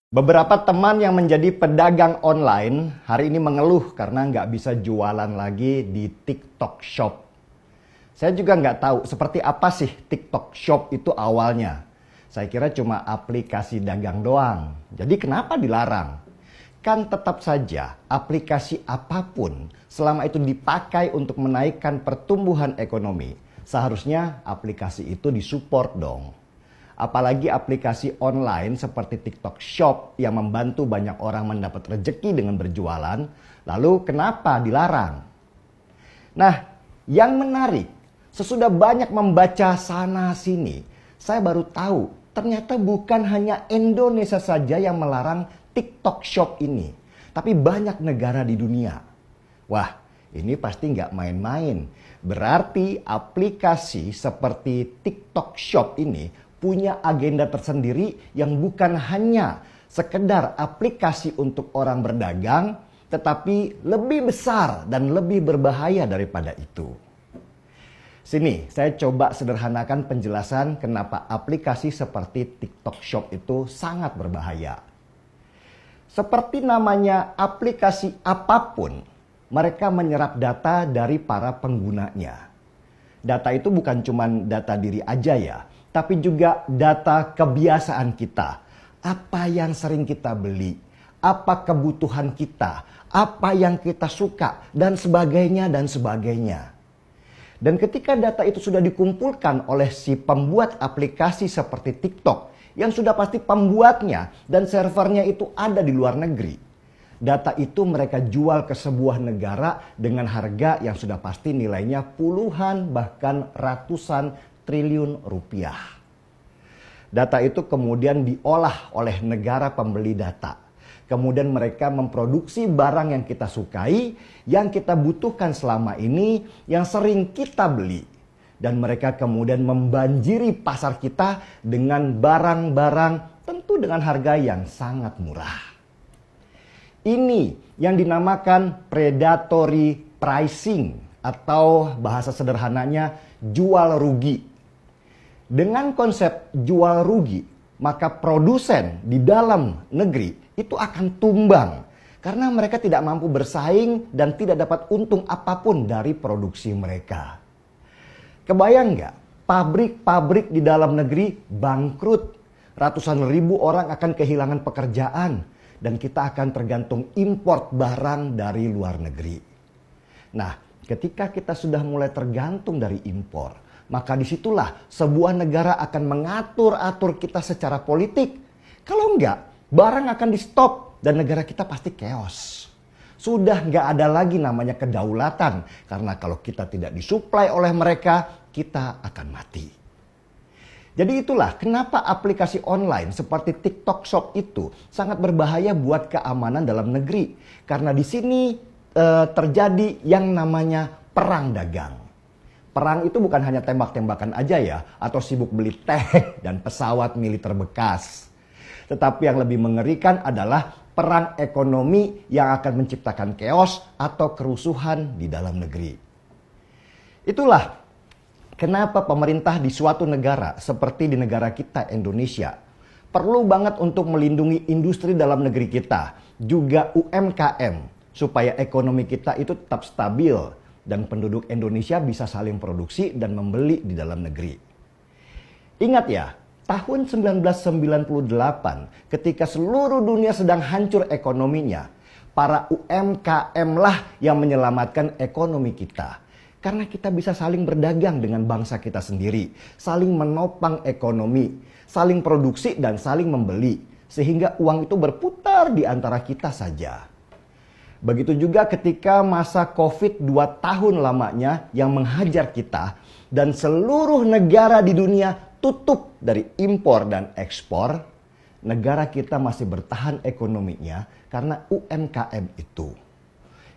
Beberapa teman yang menjadi pedagang online hari ini mengeluh karena nggak bisa jualan lagi di TikTok Shop. Saya juga nggak tahu seperti apa sih TikTok Shop itu awalnya. Saya kira cuma aplikasi dagang doang. Jadi kenapa dilarang? Kan tetap saja aplikasi apapun selama itu dipakai untuk menaikkan pertumbuhan ekonomi, seharusnya aplikasi itu disupport dong. Apalagi aplikasi online seperti TikTok Shop yang membantu banyak orang mendapat rezeki dengan berjualan, lalu kenapa dilarang? Nah, yang menarik, sesudah banyak membaca sana-sini, saya baru tahu ternyata bukan hanya Indonesia saja yang melarang TikTok Shop ini, tapi banyak negara di dunia. Wah, ini pasti nggak main-main. Berarti aplikasi seperti TikTok Shop ini punya agenda tersendiri yang bukan hanya sekedar aplikasi untuk orang berdagang, tetapi lebih besar dan lebih berbahaya daripada itu. Sini, saya coba sederhanakan penjelasan kenapa aplikasi seperti TikTok Shop itu sangat berbahaya. Seperti namanya aplikasi apapun, mereka menyerap data dari para penggunanya. Data itu bukan cuma data diri aja ya, tapi juga data kebiasaan kita. Apa yang sering kita beli, apa kebutuhan kita, apa yang kita suka, dan sebagainya, dan sebagainya. Dan ketika data itu sudah dikumpulkan oleh si pembuat aplikasi seperti TikTok, yang sudah pasti pembuatnya dan servernya itu ada di luar negeri. Data itu mereka jual ke sebuah negara dengan harga yang sudah pasti nilainya puluhan bahkan ratusan triliun rupiah. Data itu kemudian diolah oleh negara pembeli data. Kemudian mereka memproduksi barang yang kita sukai, yang kita butuhkan selama ini, yang sering kita beli. Dan mereka kemudian membanjiri pasar kita dengan barang-barang tentu dengan harga yang sangat murah. Ini yang dinamakan predatory pricing atau bahasa sederhananya jual rugi. Dengan konsep jual rugi, maka produsen di dalam negeri itu akan tumbang karena mereka tidak mampu bersaing dan tidak dapat untung apapun dari produksi mereka. Kebayang nggak? Pabrik-pabrik di dalam negeri bangkrut. Ratusan ribu orang akan kehilangan pekerjaan dan kita akan tergantung import barang dari luar negeri. Nah, ketika kita sudah mulai tergantung dari impor, maka disitulah sebuah negara akan mengatur-atur kita secara politik. Kalau enggak, barang akan di stop dan negara kita pasti chaos. Sudah nggak ada lagi namanya kedaulatan. Karena kalau kita tidak disuplai oleh mereka, kita akan mati. Jadi itulah kenapa aplikasi online seperti TikTok Shop itu sangat berbahaya buat keamanan dalam negeri. Karena di sini terjadi yang namanya perang dagang. Perang itu bukan hanya tembak-tembakan aja ya, atau sibuk beli tank dan pesawat militer bekas. Tetapi yang lebih mengerikan adalah perang ekonomi yang akan menciptakan chaos atau kerusuhan di dalam negeri. Itulah kenapa pemerintah di suatu negara seperti di negara kita Indonesia perlu banget untuk melindungi industri dalam negeri kita, juga UMKM, supaya ekonomi kita itu tetap stabil dan penduduk Indonesia bisa saling produksi dan membeli di dalam negeri. Ingat ya, tahun 1998 ketika seluruh dunia sedang hancur ekonominya, para UMKM lah yang menyelamatkan ekonomi kita. Karena kita bisa saling berdagang dengan bangsa kita sendiri, saling menopang ekonomi, saling produksi dan saling membeli, sehingga uang itu berputar di antara kita saja. Begitu juga ketika masa COVID 2 tahun lamanya yang menghajar kita dan seluruh negara di dunia tutup dari impor dan ekspor, negara kita masih bertahan ekonominya karena UMKM itu.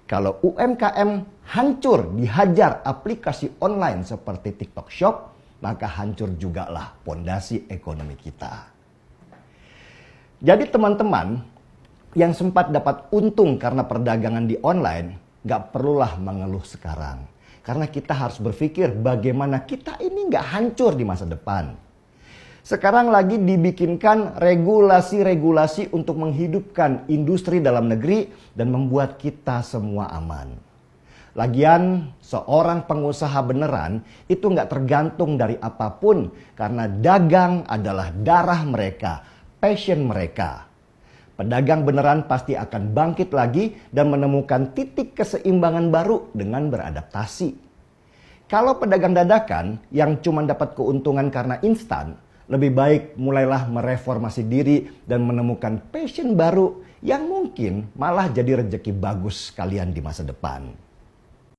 Kalau UMKM hancur dihajar aplikasi online seperti TikTok Shop, maka hancur jugalah pondasi ekonomi kita. Jadi teman-teman yang sempat dapat untung karena perdagangan di online, gak perlulah mengeluh sekarang. Karena kita harus berpikir bagaimana kita ini gak hancur di masa depan. Sekarang lagi dibikinkan regulasi-regulasi untuk menghidupkan industri dalam negeri dan membuat kita semua aman. Lagian, seorang pengusaha beneran itu nggak tergantung dari apapun karena dagang adalah darah mereka, passion mereka. Pedagang beneran pasti akan bangkit lagi dan menemukan titik keseimbangan baru dengan beradaptasi. Kalau pedagang dadakan yang cuma dapat keuntungan karena instan, lebih baik mulailah mereformasi diri dan menemukan passion baru yang mungkin malah jadi rezeki bagus kalian di masa depan.